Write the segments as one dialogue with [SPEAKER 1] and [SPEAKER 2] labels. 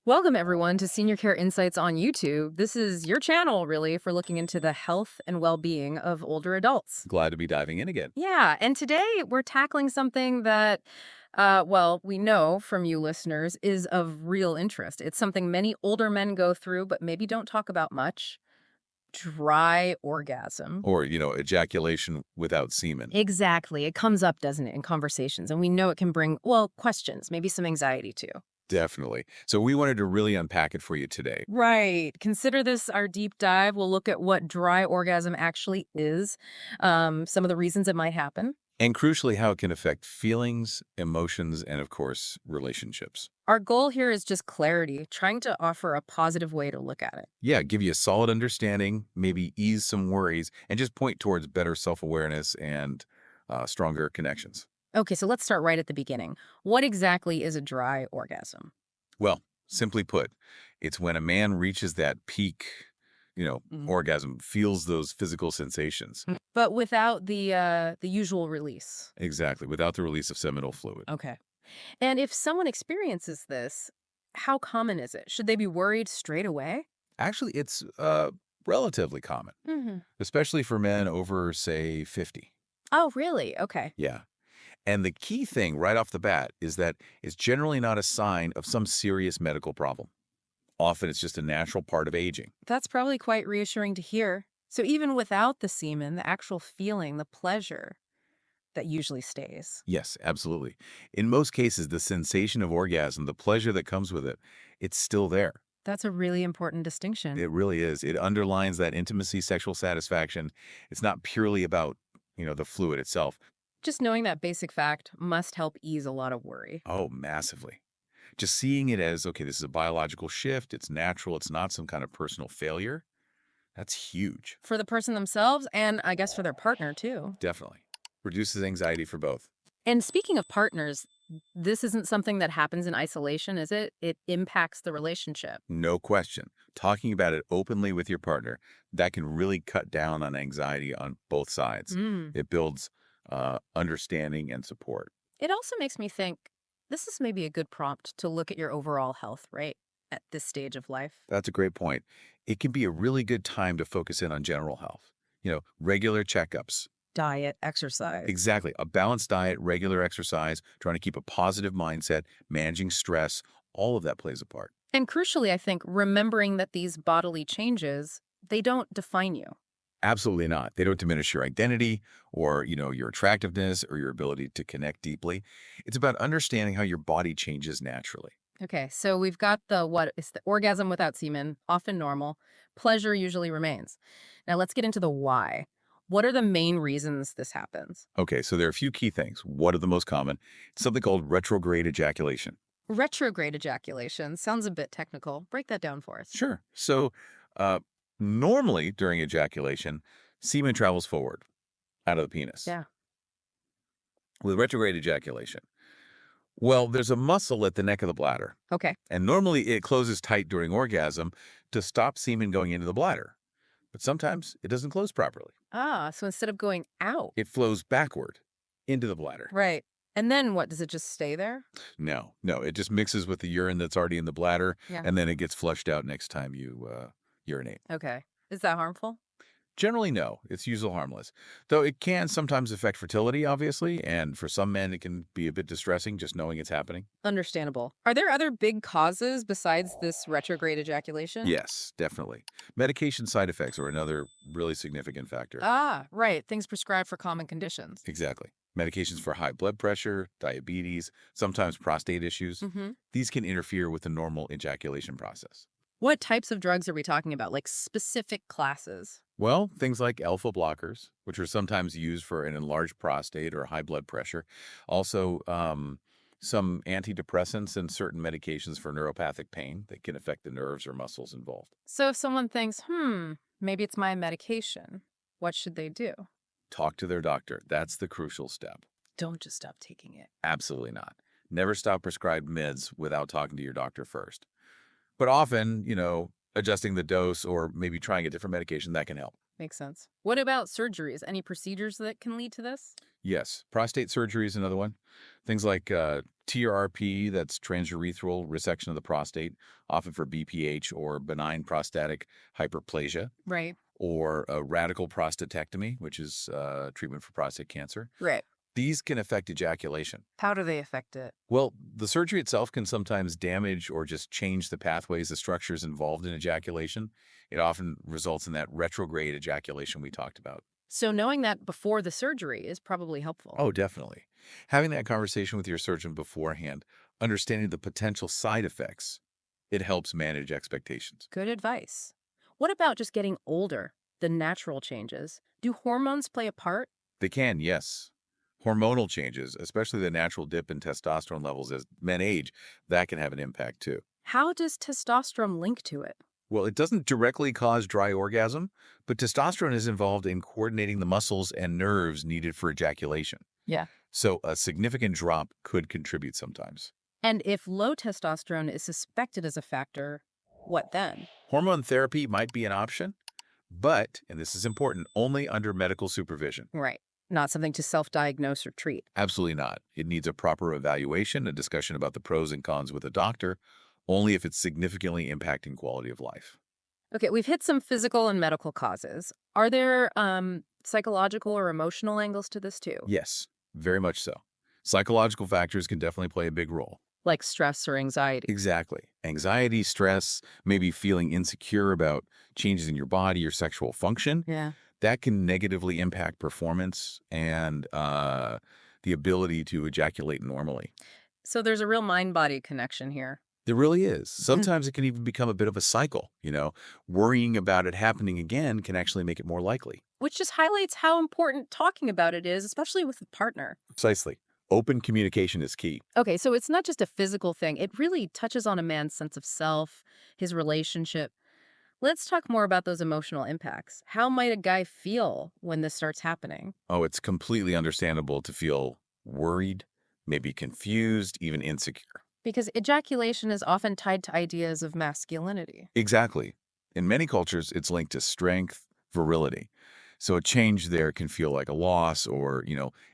[SPEAKER 1] Welcome, everyone, to Senior Care Insights on YouTube. This is your channel, really, for looking into the health and well being of older adults.
[SPEAKER 2] Glad to be diving in again.
[SPEAKER 1] Yeah, and today we're tackling something that, we know from you listeners is of real interest. It's something many older men go through, but maybe don't talk about much: dry orgasm.
[SPEAKER 2] Or, ejaculation without semen.
[SPEAKER 1] Exactly. It comes up, doesn't it, in conversations, and we know it can bring, questions, maybe some anxiety too.
[SPEAKER 2] Definitely. So we wanted to really unpack it for you today.
[SPEAKER 1] Right. Consider this our deep dive. We'll look at what dry orgasm actually is, some of the reasons it might happen.
[SPEAKER 2] And crucially, how it can affect feelings, emotions, and of course, relationships.
[SPEAKER 1] Our goal here is just clarity, trying to offer a positive way to look at it.
[SPEAKER 2] Yeah, give you a solid understanding, maybe ease some worries, and just point towards better self-awareness and stronger connections.
[SPEAKER 1] Okay, so let's start right at the beginning. What exactly is a dry orgasm?
[SPEAKER 2] Well, simply put, it's when a man reaches that peak,
[SPEAKER 1] Mhm.
[SPEAKER 2] orgasm, feels those physical sensations.
[SPEAKER 1] But without the usual release.
[SPEAKER 2] Exactly, without the release of seminal fluid.
[SPEAKER 1] Okay. And if someone experiences this, how common is it? Should they be worried straight away?
[SPEAKER 2] Actually, it's relatively common,
[SPEAKER 1] Hmm.
[SPEAKER 2] especially for men over, say, 50.
[SPEAKER 1] Oh, really? Okay.
[SPEAKER 2] Yeah. And the key thing right off the bat is that it's generally not a sign of some serious medical problem. Often it's just a natural part of aging.
[SPEAKER 1] That's probably quite reassuring to hear. So even without the semen, the actual feeling, the pleasure, that usually stays.
[SPEAKER 2] Yes, absolutely. In most cases, the sensation of orgasm, the pleasure that comes with it, it's still there.
[SPEAKER 1] That's a really important distinction.
[SPEAKER 2] It really is. It underlines that intimacy, sexual satisfaction. It's not purely about, the fluid itself.
[SPEAKER 1] Just knowing that basic fact must help ease a lot of worry.
[SPEAKER 2] Oh, massively. Just seeing it as, okay, this is a biological shift, it's natural, it's not some kind of personal failure, that's huge.
[SPEAKER 1] For the person themselves, and I guess for their partner too.
[SPEAKER 2] Definitely. Reduces anxiety for both.
[SPEAKER 1] And speaking of partners, this isn't something that happens in isolation, is it? It impacts the relationship.
[SPEAKER 2] No question. Talking about it openly with your partner, that can really cut down on anxiety on both sides.
[SPEAKER 1] Mm.
[SPEAKER 2] It builds understanding and support.
[SPEAKER 1] It also makes me think this is maybe a good prompt to look at your overall health, right? At this stage of life.
[SPEAKER 2] That's a great point. It can be a really good time to focus in on general health. Regular checkups.
[SPEAKER 1] Diet, exercise.
[SPEAKER 2] Exactly. A balanced diet, regular exercise, trying to keep a positive mindset, managing stress, all of that plays a part.
[SPEAKER 1] And crucially, I think, remembering that these bodily changes, they don't define you.
[SPEAKER 2] Absolutely not. They don't diminish your identity or, your attractiveness or your ability to connect deeply. It's about understanding how your body changes naturally.
[SPEAKER 1] Okay, so we've got the what is the orgasm without semen, often normal. Pleasure usually remains. Now let's get into the why. What are the main reasons this happens?
[SPEAKER 2] Okay, so there are a few key things. What are the most common? It's something called retrograde ejaculation.
[SPEAKER 1] Retrograde ejaculation sounds a bit technical. Break that down for us.
[SPEAKER 2] Sure. So uh, normally during ejaculation, semen travels forward out of the penis.
[SPEAKER 1] Yeah.
[SPEAKER 2] With retrograde ejaculation, well, there's a muscle at the neck of the bladder,
[SPEAKER 1] Okay.
[SPEAKER 2] and normally it closes tight during orgasm to stop semen going into the bladder. But sometimes it doesn't close properly.
[SPEAKER 1] Ah, so instead of going out.
[SPEAKER 2] It flows backward into the bladder.
[SPEAKER 1] Right. And then what? Does it just stay there?
[SPEAKER 2] No, it just mixes with the urine that's already in the bladder,
[SPEAKER 1] Yeah.
[SPEAKER 2] and then it gets flushed out next time you urinate.
[SPEAKER 1] Okay. Is that harmful?
[SPEAKER 2] Generally, no. It's usually harmless. Though it can sometimes affect fertility, obviously, and for some men it can be a bit distressing just knowing it's happening.
[SPEAKER 1] Understandable. Are there other big causes besides this retrograde ejaculation?
[SPEAKER 2] Yes, definitely. Medication side effects are another really significant factor.
[SPEAKER 1] Ah, right. Things prescribed for common conditions.
[SPEAKER 2] Exactly. Medications for high blood pressure, diabetes, sometimes prostate issues.
[SPEAKER 1] Mm-hmm.
[SPEAKER 2] These can interfere with the normal ejaculation process.
[SPEAKER 1] What types of drugs are we talking about? Like specific classes?
[SPEAKER 2] Well, things like alpha blockers, which are sometimes used for an enlarged prostate or high blood pressure. Also, some antidepressants and certain medications for neuropathic pain that can affect the nerves or muscles involved.
[SPEAKER 1] So if someone thinks, maybe it's my medication, what should they do?
[SPEAKER 2] Talk to their doctor. That's the crucial step.
[SPEAKER 1] Don't just stop taking it.
[SPEAKER 2] Absolutely not. Never stop prescribed meds without talking to your doctor first. But often, adjusting the dose or maybe trying a different medication, that can help.
[SPEAKER 1] Makes sense. What about surgeries? Any procedures that can lead to this?
[SPEAKER 2] Yes, prostate surgery is another one. Things like TRP, that's transurethral resection of the prostate, often for BPH or benign prostatic hyperplasia,
[SPEAKER 1] Right.
[SPEAKER 2] or a radical prostatectomy, which is treatment for prostate cancer.
[SPEAKER 1] Right.
[SPEAKER 2] These can affect ejaculation.
[SPEAKER 1] How do they affect it?
[SPEAKER 2] Well, the surgery itself can sometimes damage or just change the pathways, the structures involved in ejaculation. It often results in that retrograde ejaculation we talked about.
[SPEAKER 1] So knowing that before the surgery is probably helpful.
[SPEAKER 2] Oh, definitely. Having that conversation with your surgeon beforehand, understanding the potential side effects, it helps manage expectations.
[SPEAKER 1] Good advice. What about just getting older? The natural changes. Do hormones play a part?
[SPEAKER 2] They can, yes. Hormonal changes, especially the natural dip in testosterone levels as men age, that can have an impact too.
[SPEAKER 1] How does testosterone link to it?
[SPEAKER 2] Well, it doesn't directly cause dry orgasm, but testosterone is involved in coordinating the muscles and nerves needed for ejaculation.
[SPEAKER 1] Yeah.
[SPEAKER 2] So a significant drop could contribute sometimes.
[SPEAKER 1] And if low testosterone is suspected as a factor, what then?
[SPEAKER 2] Hormone therapy might be an option, but, and this is important, only under medical supervision.
[SPEAKER 1] Right. Not something to self-diagnose or treat.
[SPEAKER 2] Absolutely not. It needs a proper evaluation, a discussion about the pros and cons with a doctor, only if it's significantly impacting quality of life.
[SPEAKER 1] Okay, we've hit some physical and medical causes. Are there psychological or emotional angles to this too?
[SPEAKER 2] Yes, very much so. Psychological factors can definitely play a big role.
[SPEAKER 1] Like stress or anxiety?
[SPEAKER 2] Exactly. Anxiety, stress, maybe feeling insecure about changes in your body or sexual function,
[SPEAKER 1] Yeah.
[SPEAKER 2] that can negatively impact performance and the ability to ejaculate normally.
[SPEAKER 1] So there's a real mind-body connection here.
[SPEAKER 2] There really is. Sometimes it can even become a bit of a cycle, you know. Worrying about it happening again can actually make it more likely.
[SPEAKER 1] Which just highlights how important talking about it is, especially with a partner.
[SPEAKER 2] Precisely. Open communication is key.
[SPEAKER 1] Okay, so it's not just a physical thing. It really touches on a man's sense of self, his relationship. Let's talk more about those emotional impacts. How might a guy feel when this starts happening?
[SPEAKER 2] Oh, it's completely understandable to feel worried, maybe confused, even insecure.
[SPEAKER 1] Because ejaculation is often tied to ideas of masculinity.
[SPEAKER 2] Exactly. In many cultures, it's linked to strength, virility. So a change there can feel like a loss or,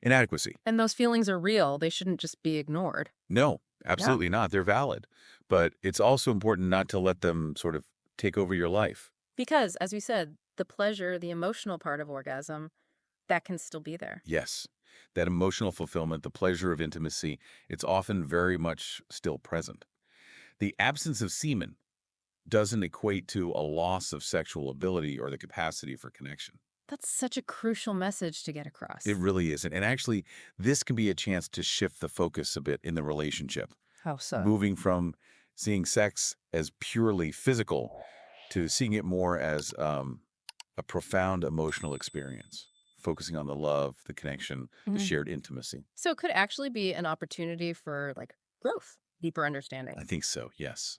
[SPEAKER 2] inadequacy.
[SPEAKER 1] And those feelings are real. They shouldn't just be ignored.
[SPEAKER 2] No,
[SPEAKER 1] Yeah.
[SPEAKER 2] absolutely not. They're valid. But it's also important not to let them sort of take over your life.
[SPEAKER 1] Because, as we said, the pleasure, the emotional part of orgasm, that can still be there.
[SPEAKER 2] Yes, that emotional fulfillment, the pleasure of intimacy, it's often very much still present. The absence of semen doesn't equate to a loss of sexual ability or the capacity for connection.
[SPEAKER 1] That's such a crucial message to get
[SPEAKER 2] It
[SPEAKER 1] across.
[SPEAKER 2] really isn't. And actually, this can be a chance to shift the focus a bit in the relationship,
[SPEAKER 1] How so?
[SPEAKER 2] moving from seeing sex as purely physical to seeing it more as a profound emotional experience, focusing on the love, the connection, the
[SPEAKER 1] Mhm.
[SPEAKER 2] shared intimacy.
[SPEAKER 1] So it could actually be an opportunity for like growth, deeper understanding.
[SPEAKER 2] I think so, yes.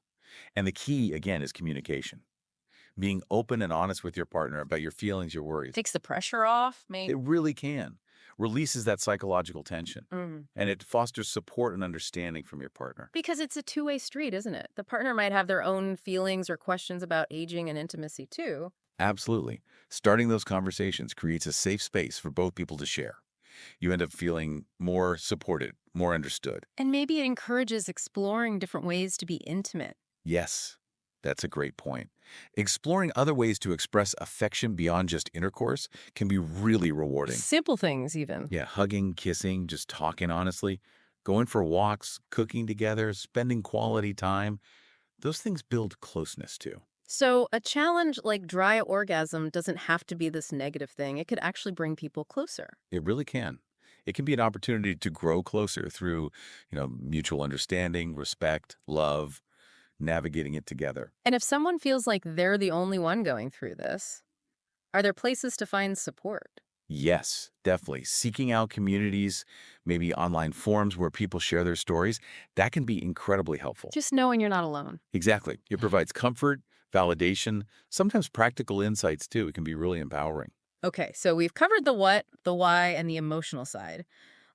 [SPEAKER 2] And the key, again, is communication. Being open and honest with your partner about your feelings, your worries.
[SPEAKER 1] Takes the pressure off,
[SPEAKER 2] It really can. Releases that psychological tension.
[SPEAKER 1] Mm.
[SPEAKER 2] And it fosters support and understanding from your partner.
[SPEAKER 1] Because it's a two-way street, isn't it? The partner might have their own feelings or questions about aging and intimacy too.
[SPEAKER 2] Absolutely. Starting those conversations creates a safe space for both people to share. You end up feeling more supported, more understood.
[SPEAKER 1] And maybe it encourages exploring different ways to be intimate.
[SPEAKER 2] Yes, that's a great point. Exploring other ways to express affection beyond just intercourse can be really rewarding.
[SPEAKER 1] Simple things, even.
[SPEAKER 2] Yeah, hugging, kissing, just talking honestly, going for walks, cooking together, spending quality time. Those things build closeness too.
[SPEAKER 1] So, a challenge like dry orgasm doesn't have to be this negative thing. It could actually bring people closer.
[SPEAKER 2] It really can. It can be an opportunity to grow closer through, mutual understanding, respect, love, navigating it together.
[SPEAKER 1] And if someone feels like they're the only one going through this, are there places to find support?
[SPEAKER 2] Yes, definitely. Seeking out communities, maybe online forums where people share their stories, that can be incredibly helpful.
[SPEAKER 1] Just knowing you're not alone.
[SPEAKER 2] Exactly. It provides comfort, validation, sometimes practical insights too. It can be really empowering.
[SPEAKER 1] Okay, so we've covered the what, the why, and the emotional side.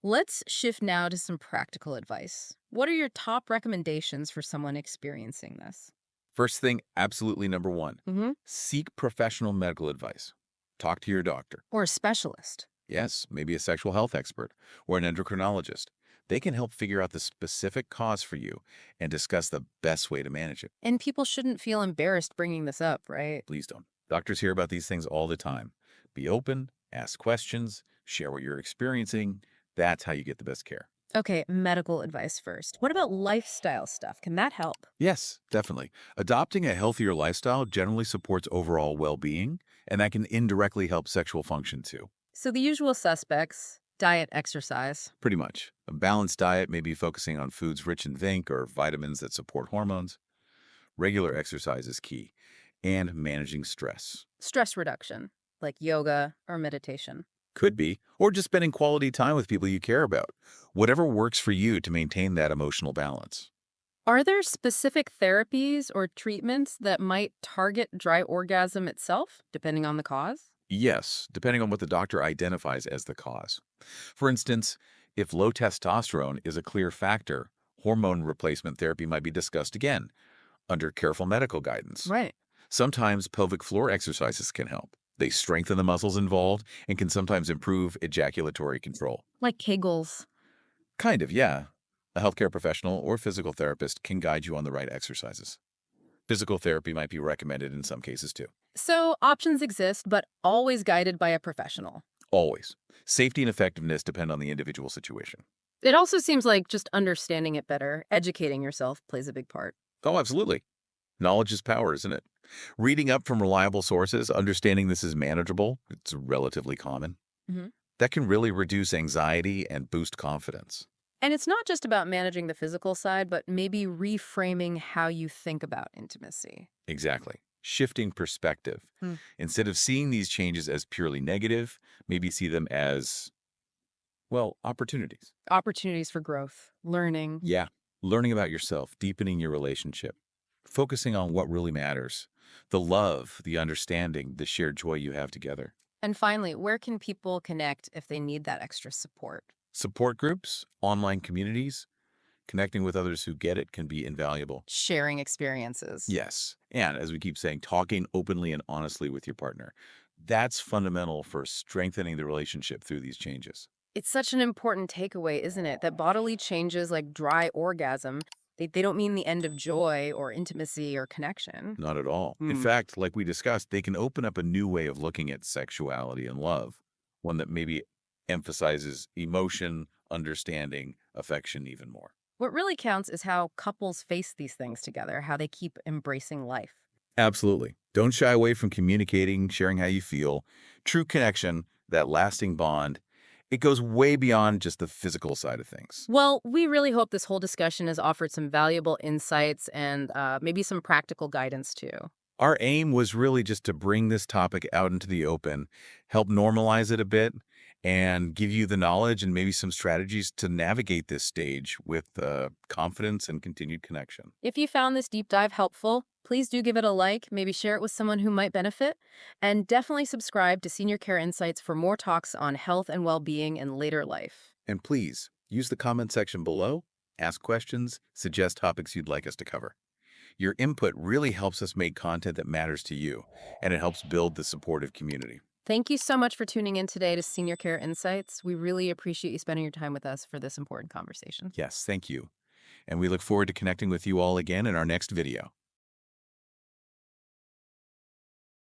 [SPEAKER 1] Let's shift now to some practical advice. What are your top recommendations for someone experiencing this?
[SPEAKER 2] First thing, absolutely number one,
[SPEAKER 1] Mm-hmm.
[SPEAKER 2] seek professional medical advice. Talk to your doctor.
[SPEAKER 1] Or a specialist.
[SPEAKER 2] Yes, maybe a sexual health expert or an endocrinologist. They can help figure out the specific cause for you and discuss the best way to manage it.
[SPEAKER 1] And people shouldn't feel embarrassed bringing this up, right?
[SPEAKER 2] Please don't. Doctors hear about these things all the time. Be open, ask questions, share what you're experiencing. That's how you get the best care.
[SPEAKER 1] Okay, medical advice first. What about lifestyle stuff? Can that help?
[SPEAKER 2] Yes, definitely. Adopting a healthier lifestyle generally supports overall well-being, and that can indirectly help sexual function too.
[SPEAKER 1] So the usual suspects, diet, exercise.
[SPEAKER 2] Pretty much. A balanced diet may be focusing on foods rich in zinc or vitamins that support hormones. Regular exercise is key, and managing stress.
[SPEAKER 1] Stress reduction, like yoga or meditation.
[SPEAKER 2] Could be, or just spending quality time with people you care about. Whatever works for you to maintain that emotional balance.
[SPEAKER 1] Are there specific therapies or treatments that might target dry orgasm itself, depending on the cause?
[SPEAKER 2] Yes, depending on what the doctor identifies as the cause. For instance, if low testosterone is a clear factor, hormone replacement therapy might be discussed again under careful medical guidance.
[SPEAKER 1] Right.
[SPEAKER 2] Sometimes pelvic floor exercises can help. They strengthen the muscles involved and can sometimes improve ejaculatory control.
[SPEAKER 1] Like Kegels.
[SPEAKER 2] Kind of, yeah. A healthcare professional or physical therapist can guide you on the right exercises. Physical therapy might be recommended in some cases too.
[SPEAKER 1] So options exist, but always guided by a professional.
[SPEAKER 2] Always. Safety and effectiveness depend on the individual situation.
[SPEAKER 1] It also seems like just understanding it better, educating yourself plays a big part.
[SPEAKER 2] Oh, absolutely. Knowledge is power, isn't it? Reading up from reliable sources, understanding this is manageable, it's relatively common.
[SPEAKER 1] Mhm.
[SPEAKER 2] That can really reduce anxiety and boost confidence.
[SPEAKER 1] And it's not just about managing the physical side, but maybe reframing how you think about intimacy.
[SPEAKER 2] Exactly. Shifting perspective.
[SPEAKER 1] Hmm.
[SPEAKER 2] Instead of seeing these changes as purely negative, maybe see them as, well, opportunities.
[SPEAKER 1] Opportunities for growth, learning.
[SPEAKER 2] Yeah. Learning about yourself, deepening your relationship, focusing on what really matters, the love, the understanding, the shared joy you have together.
[SPEAKER 1] And finally, where can people connect if they need that extra support?
[SPEAKER 2] Support groups, online communities, connecting with others who get it can be invaluable.
[SPEAKER 1] Sharing experiences.
[SPEAKER 2] Yes. And as we keep saying, talking openly and honestly with your partner. That's fundamental for strengthening the relationship through these changes.
[SPEAKER 1] It's such an important takeaway, isn't it? That bodily changes like dry orgasm, they don't mean the end of joy or intimacy or connection.
[SPEAKER 2] Not at all. In
[SPEAKER 1] Hmm.
[SPEAKER 2] fact, like we discussed, they can open up a new way of looking at sexuality and love, one that maybe emphasizes emotion, understanding, affection even more.
[SPEAKER 1] What really counts is how couples face these things together, how they keep embracing life.
[SPEAKER 2] Absolutely. Don't shy away from communicating, sharing how you feel. True connection, that lasting bond, it goes way beyond just the physical side of things.
[SPEAKER 1] Well, we really hope this whole discussion has offered some valuable insights and maybe some practical guidance too.
[SPEAKER 2] Our aim was really just to bring this topic out into the open, help normalize it a bit, and give you the knowledge and maybe some strategies to navigate this stage with confidence and continued connection.
[SPEAKER 1] If you found this deep dive helpful, please do give it a like, maybe share it with someone who might benefit, and definitely subscribe to Senior Care Insights for more talks on health and well-being in later life.
[SPEAKER 2] And please, use the comment section below, ask questions, suggest topics you'd like us to cover. Your input really helps us make content that matters to you, and it helps build the supportive community.
[SPEAKER 1] Thank you so much for tuning in today to Senior Care Insights. We really appreciate you spending your time with us for this important conversation.
[SPEAKER 2] Yes, thank you. And we look forward to connecting with you all again in our next video.